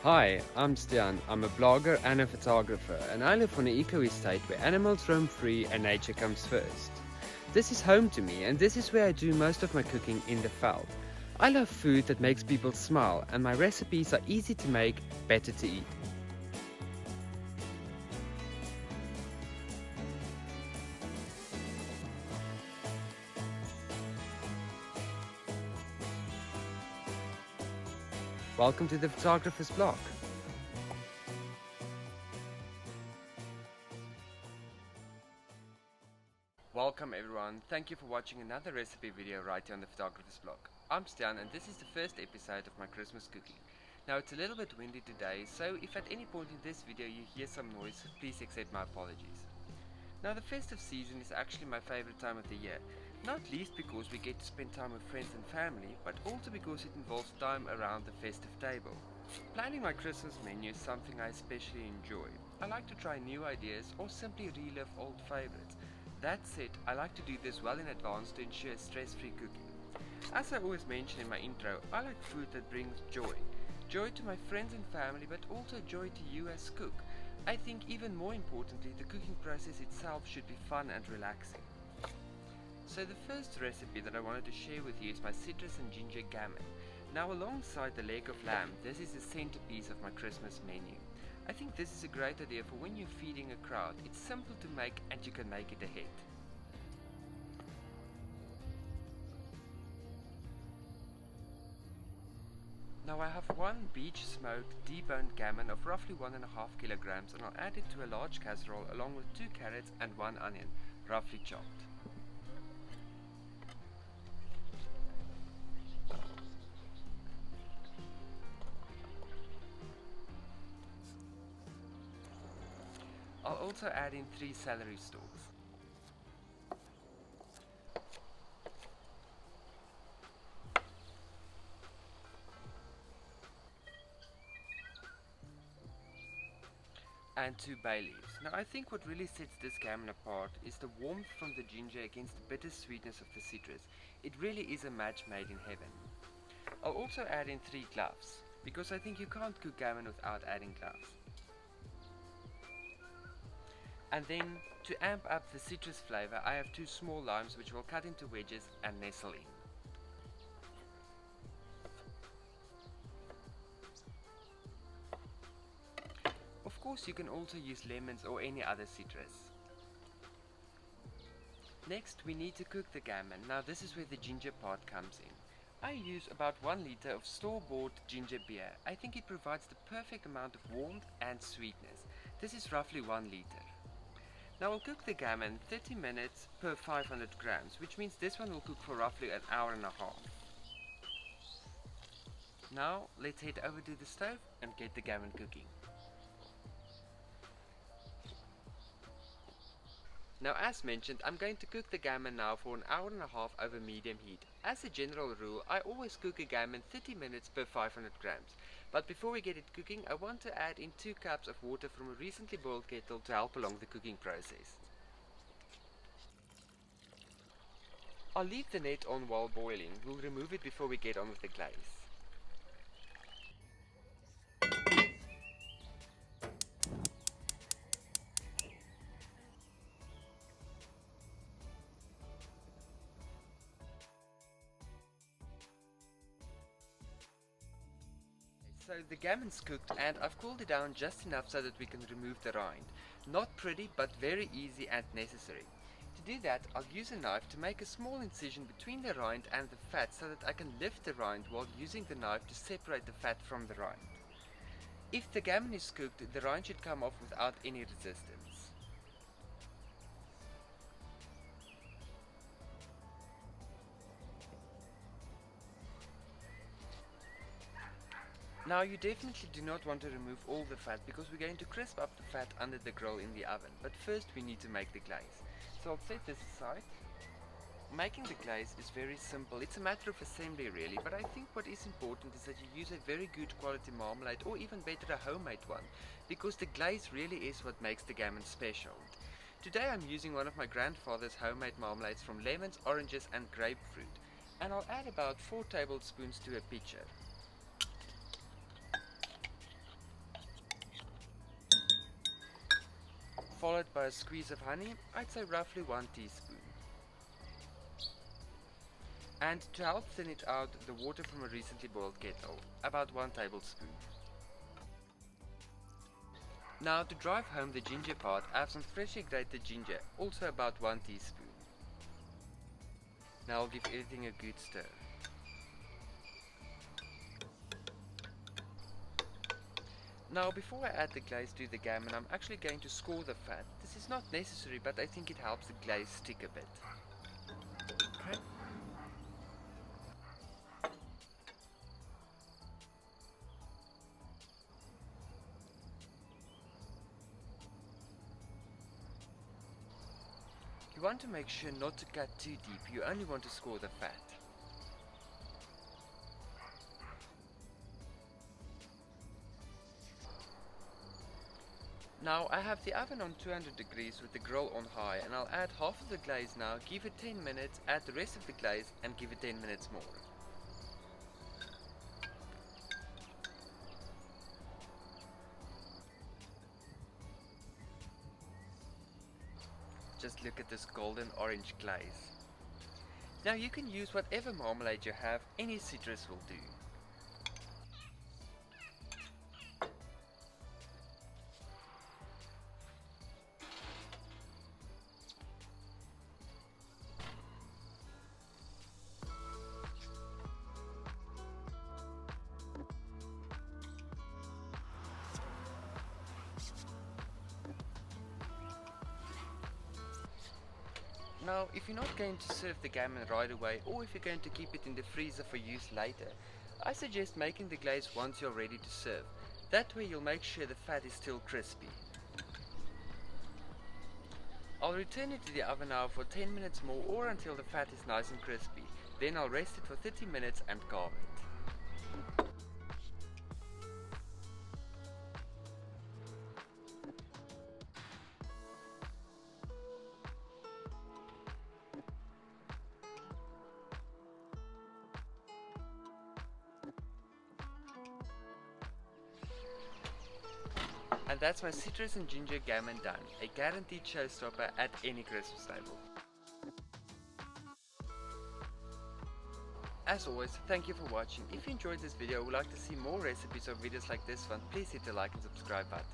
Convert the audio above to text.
Hi, I'm Stian. I'm a blogger and a photographer, and I live on an eco estate where animals roam free and nature comes first. This is home to me, and this is where I do most of my cooking in the veld. I love food that makes people smile, and my recipes are easy to make, better to eat. Welcome to the photographer's blog. Welcome everyone, thank you for watching another recipe video right here on the photographer's blog. I'm Stian and this is the first episode of my Christmas cooking. Now it's a little bit windy today, so if at any point in this video you hear some noise, please accept my apologies. Now the festive season is actually my favorite time of the year, not least because we get to spend time with friends and family, but also because it involves time around the festive table. Planning my Christmas menu is something I especially enjoy. I like to try new ideas or simply relive old favorites. That said, I like to do this well in advance to ensure stress-free cooking. As I always mention in my intro, I like food that brings joy. Joy to my friends and family, but also joy to you as cook. I think even more importantly, the cooking process itself should be fun and relaxing. So the first recipe that I wanted to share with you is my citrus and ginger gammon. Now alongside the leg of lamb, this is the centerpiece of my Christmas menu. I think this is a great idea for when you're feeding a crowd. It's simple to make and you can make it a hit. Now I have one beach smoked deboned gammon of roughly 1.5 kilograms, and I'll add it to a large casserole along with 2 carrots and 1 onion, roughly chopped. I'll also add in 3 celery stalks. And 2 bay leaves. Now I think what really sets this gammon apart is the warmth from the ginger against the bitter sweetness of the citrus. It really is a match made in heaven. I'll also add in 3 cloves, because I think you can't cook gammon without adding cloves. And then, to amp up the citrus flavor, I have 2 small limes which we'll cut into wedges and nestle in. Of course, you can also use lemons or any other citrus. Next, we need to cook the gammon. Now this is where the ginger part comes in. I use about 1 liter of store-bought ginger beer. I think it provides the perfect amount of warmth and sweetness. This is roughly 1 liter. Now we'll cook the gammon 30 minutes per 500 grams, which means this one will cook for roughly an hour and a half. Now let's head over to the stove and get the gammon cooking. Now as mentioned, I'm going to cook the gammon now for an hour and a half over medium heat. As a general rule, I always cook a gammon 30 minutes per 500 grams. But before we get it cooking, I want to add in 2 cups of water from a recently boiled kettle to help along the cooking process. I'll leave the net on while boiling. We'll remove it before we get on with the glaze. So the gammon's cooked and I've cooled it down just enough so that we can remove the rind. Not pretty, but very easy and necessary. To do that, I'll use a knife to make a small incision between the rind and the fat so that I can lift the rind while using the knife to separate the fat from the rind. If the gammon is cooked, the rind should come off without any resistance. Now you definitely do not want to remove all the fat because we're going to crisp up the fat under the grill in the oven, but first we need to make the glaze. So I'll set this aside. Making the glaze is very simple. It's a matter of assembly really, but I think what is important is that you use a very good quality marmalade, or even better a homemade one, because the glaze really is what makes the gammon special. Today I'm using one of my grandfather's homemade marmalades from lemons, oranges and grapefruit, and I'll add about 4 tablespoons to a pitcher. followed by a squeeze of honey, I'd say roughly 1 teaspoon. And to help thin it out, the water from a recently boiled kettle, about 1 tablespoon. Now to drive home the ginger part, I have some freshly grated ginger, also about 1 teaspoon. Now I'll give everything a good stir. Now before I add the glaze to the gammon, I'm actually going to score the fat. This is not necessary, but I think it helps the glaze stick a bit. Okay. You want to make sure not to cut too deep, you only want to score the fat. Now I have the oven on 200 degrees with the grill on high, and I'll add half of the glaze now, give it 10 minutes, add the rest of the glaze and give it 10 minutes more. Just look at this golden orange glaze. Now you can use whatever marmalade you have, any citrus will do. Now, if you're not going to serve the gammon right away, or if you're going to keep it in the freezer for use later, I suggest making the glaze once you're ready to serve. That way you'll make sure the fat is still crispy. I'll return it to the oven now for 10 minutes more, or until the fat is nice and crispy. Then I'll rest it for 30 minutes and carve it. And that's my citrus and ginger gammon done, a guaranteed showstopper at any Christmas table. As always, thank you for watching. If you enjoyed this video or would like to see more recipes or videos like this one, please hit the like and subscribe button.